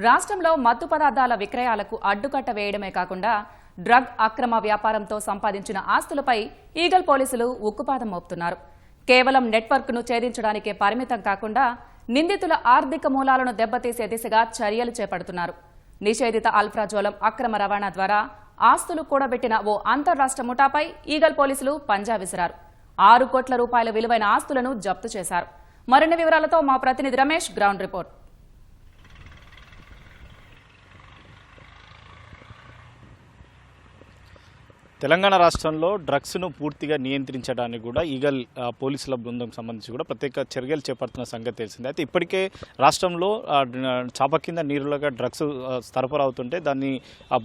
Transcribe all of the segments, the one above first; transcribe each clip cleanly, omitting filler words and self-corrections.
రాష్ట్రంలో మత్తు పదార్థాల విక్రయాలకు అడ్డుకట్ట వేయడమే కాకుండా డ్రగ్ అక్రమ వ్యాపారంతో సంపాదించిన ఆస్తులపై ఈగల్ పోలీసులు ఉక్కుపాదం మోపుతున్నారు. కేవలం నెట్వర్క్ను ఛేదించడానికే పరిమితం కాకుండా నిందితుల ఆర్థిక మూలాలను దెబ్బతీసే దిశగా చర్యలు చేపడుతున్నారు. నిషేధిత అల్ఫ్రాజోలం అక్రమ రవాణా ద్వారా ఆస్తులు కూడబెట్టిన ఓ అంతర్రాష్ట్ర ముఠాపై ఈగల్ పోలీసులు పంజా విసిరారు. 6 కోట్ల రూపాయల విలువైన ఆస్తులను జప్తు చేశారు. మరిన్ని వివరాలతో మా ప్రతినిధి రమేష్ గ్రౌండ్ రిపోర్ట్. తెలంగాణ రాష్ట్రంలో డ్రగ్స్ను పూర్తిగా నియంత్రించడానికి కూడా ఈగల్ పోలీసుల బృందం సంబంధించి కూడా ప్రత్యేక చర్యలు చేపడుతున్న సంగతి తెలిసిందే. అయితే ఇప్పటికే రాష్ట్రంలో చాప కింద నీరులుగా డ్రగ్స్ సరఫరా అవుతుంటే దాన్ని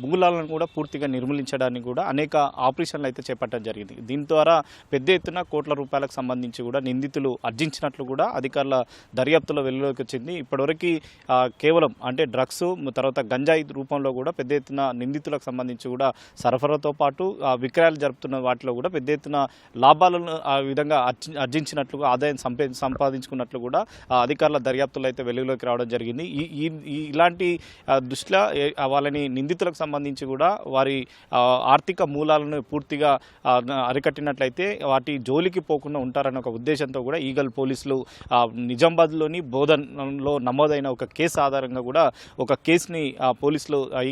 మూలాలను కూడా పూర్తిగా నిర్మూలించడానికి కూడా అనేక ఆపరేషన్లు అయితే చేపట్టడం జరిగింది. దీని ద్వారా పెద్ద ఎత్తున కోట్ల రూపాయలకు సంబంధించి కూడా నిందితులు ఆర్జించినట్లు కూడా అధికారుల దర్యాప్తులో వెలుగులోకి వచ్చింది. ఇప్పటివరకు కేవలం అంటే డ్రగ్స్ తర్వాత గంజాయి రూపంలో కూడా పెద్ద ఎత్తున నిందితులకు సంబంధించి కూడా సరఫరాతో పాటు విక్రయాలు జరుపుతున్న వాటిలో కూడా పెద్ద ఎత్తున లాభాలను ఆ విధంగా ఆర్జించినట్లుగా ఆదాయం సంపాదించుకున్నట్లు కూడా అధికారుల దర్యాప్తులు అయితే వెలుగులోకి రావడం జరిగింది. ఇలాంటి దృష్ట్యా వాళ్ళని నిందితులకు సంబంధించి కూడా వారి ఆర్థిక మూలాలను పూర్తిగా అరికట్టినట్లయితే వాటి జోలికి పోకుండా ఉంటారన్న ఒక ఉద్దేశంతో కూడా ఈగల్ పోలీసులు నిజామాబాద్లోని బోధన్లో నమోదైన ఒక కేసు ఆధారంగా కూడా ఒక కేసుని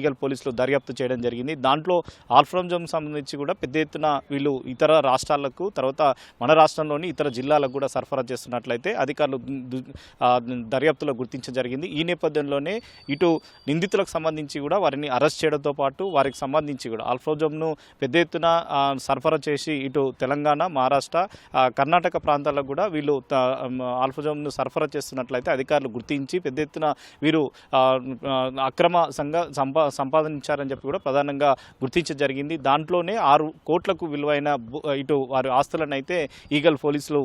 ఈగల్ పోలీసులు దర్యాప్తు చేయడం జరిగింది. దాంట్లో ఆల్ఫ్రాజోమ్ సంబంధించి కూడా పెద్ద ఎత్తున వీళ్ళు ఇతర రాష్ట్రాలకు తర్వాత మన రాష్ట్రంలోని ఇతర జిల్లాలకు కూడా సరఫరా చేస్తున్నట్లయితే అధికారులు దర్యాప్తులో గుర్తించడం జరిగింది. ఈ నేపథ్యంలోనే ఇటు నిందితులకు సంబంధించి కూడా వారిని అరెస్ట్ చేయడంతో పాటు వారికి సంబంధించి కూడా ఆల్ఫ్రాజోమ్ను పెద్ద ఎత్తున సరఫరా చేసి ఇటు తెలంగాణ, మహారాష్ట్ర, కర్ణాటక ప్రాంతాలకు కూడా వీళ్ళు ఆల్ఫ్రాజోమ్ను సరఫరా చేస్తున్నట్లయితే అధికారులు గుర్తించి పెద్ద ఎత్తున వీరు అక్రమ సంపాదించారని చెప్పి కూడా ప్రధానంగా గుర్తించడం జరిగింది. దాంట్లోనే 6 కోట్లకు విలువైన ఇటు వారి ఆస్తులను అయితే ఈగల్ పోలీసులు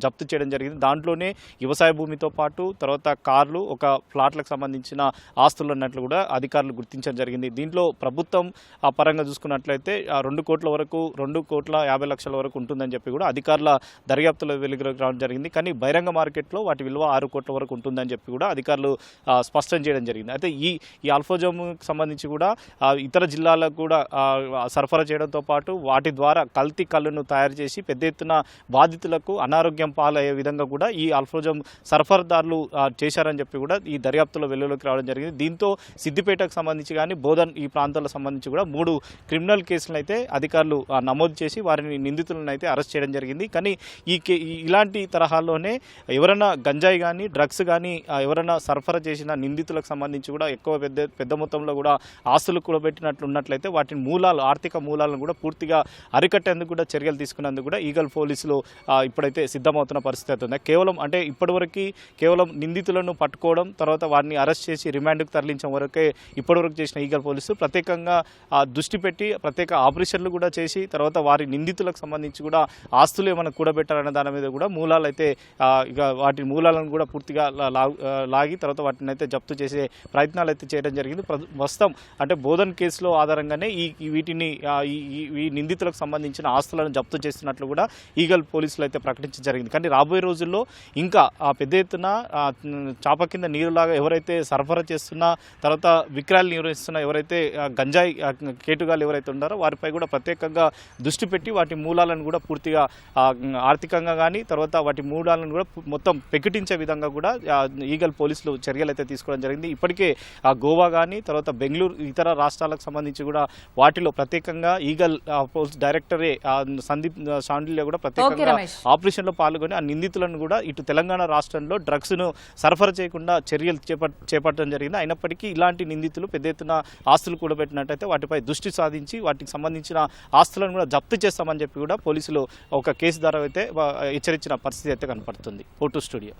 జప్తు చేయడం జరిగింది. దాంట్లోనే వ్యవసాయ భూమితో పాటు తర్వాత కార్లు, ఒక ఫ్లాట్లకు సంబంధించిన ఆస్తులు అన్నట్లు కూడా అధికారులు గుర్తించడం జరిగింది. దీంట్లో ప్రభుత్వం పరంగా చూసుకున్నట్లయితే 2 కోట్ల వరకు 2,50,00,000 వరకు ఉంటుందని చెప్పి కూడా అధికారుల దర్యాప్తులో వెలుగులోకి రావడం జరిగింది. కానీ బహిరంగ మార్కెట్లో వాటి విలువ 6 కోట్ల వరకు ఉంటుందని చెప్పి కూడా అధికారులు స్పష్టం చేయడం జరిగింది. అయితే ఈ ఆల్ఫ్రాజోమ్కి సంబంధించి కూడా ఇతర జిల్లాలకు కూడా సరఫరా చేయడంతో పాటు వాటి ద్వారా కల్తీ కళ్ళను తయారు చేసి పెద్ద ఎత్తున బాధితులకు అనారోగ్యం పాలయ్యే విధంగా కూడా ఈ ఆల్ఫ్రాజోమ్ సరఫరాదారులు చేశారని చెప్పి కూడా ఈ దర్యాప్తులో వెలుగులోకి రావడం జరిగింది. దీంతో సిద్దిపేటకు సంబంధించి కానీ బోధన్ ఈ ప్రాంతాలకు సంబంధించి కూడా 3 క్రిమినల్ కేసులను అయితే అధికారులు నమోదు చేసి వారిని నిందితులను అయితే అరెస్ట్ చేయడం జరిగింది. కానీ ఇలాంటి తరహాల్లోనే ఎవరైనా గంజాయి కానీ డ్రగ్స్ కానీ ఎవరైనా సరఫరా చేసిన నిందితులకు సంబంధించి కూడా ఎక్కువ పెద్ద మొత్తంలో కూడా ఆస్తులు కూడబెట్టినట్లు ఉన్నట్లయితే వాటిని ఆర్థిక మూలాలను కూడా పూర్తిగా అరికట్టేందుకు కూడా చర్యలు తీసుకునేందుకు కూడా ఈగల్ పోలీసులు ఇప్పుడైతే సిద్ధమవుతున్న పరిస్థితి ఉంది. ఇప్పటివరకు కేవలం నిందితులను పట్టుకోవడం, తర్వాత వారిని అరెస్ట్ చేసి రిమాండ్కు తరలించడం వరకే ఇప్పటివరకు చేసిన ఈగల్ పోలీసులు ప్రత్యేకంగా దృష్టి పెట్టి ప్రత్యేక ఆపరేషన్లు కూడా చేసి తర్వాత వారి నిందితులకు సంబంధించి కూడా ఆస్తులు ఏమైనా కూడబెట్టారనే దాని మీద కూడా మూలాలు అయితే ఇక వాటి మూలాలను కూడా పూర్తిగా లాగి తర్వాత వాటిని అయితే జప్తు చేసే ప్రయత్నాలు అయితే చేయడం జరిగింది. ప్రస్తుతం అంటే బోధన్ కేసులో ఆధారంగానే వీటిని ఈ నిందితులకు సంబంధించిన ఆస్తులను జప్తు చేస్తున్నట్లు కూడా ఈగల్ పోలీసులు అయితే ప్రకటించడం జరిగింది. కానీ రాబోయే రోజుల్లో ఇంకా పెద్ద ఎత్తున చాప కింద నీరులాగా ఎవరైతే సరఫరా చేస్తున్నా తర్వాత విక్రయాలు నిర్వహిస్తున్నా ఎవరైతే గంజాయి కేటుగాలు ఎవరైతే ఉన్నారో వారిపై కూడా ప్రత్యేకంగా దృష్టి పెట్టి వాటి మూలాలను కూడా పూర్తిగా ఆర్థికంగా కానీ తర్వాత వాటి మూలాలను కూడా మొత్తం ప్రకటించే విధంగా కూడా ఈగల్ పోలీసులు చర్యలు అయితే తీసుకోవడం జరిగింది. ఇప్పటికే గోవా కానీ తర్వాత బెంగళూరు ఇతర రాష్ట్రాలకు సంబంధించి కూడా వాటిలో ప్రత్యేకంగా ఈగల్ డైరెక్టరే సందీప్ షాండిల్య కూడా ప్రత్యేకంగా ఆపరేషన్లో పాల్గొని ఆ నిందితులను కూడా ఇటు తెలంగాణ రాష్ట్రంలో డ్రగ్స్ను సరఫరా చేయకుండా చర్యలు చేపట్టడం జరిగింది. అయినప్పటికీ ఇలాంటి నిందితులు పెద్ద ఎత్తున ఆస్తులు కూడబెట్టినట్టయితే వాటిపై దృష్టి సాధించి వాటికి సంబంధించిన ఆస్తులను కూడా జప్తు చేస్తామని చెప్పి కూడా పోలీసులు ఒక కేసు ద్వారా అయితే హెచ్చరించిన పరిస్థితి అయితే కనపడుతుంది. Photo studio.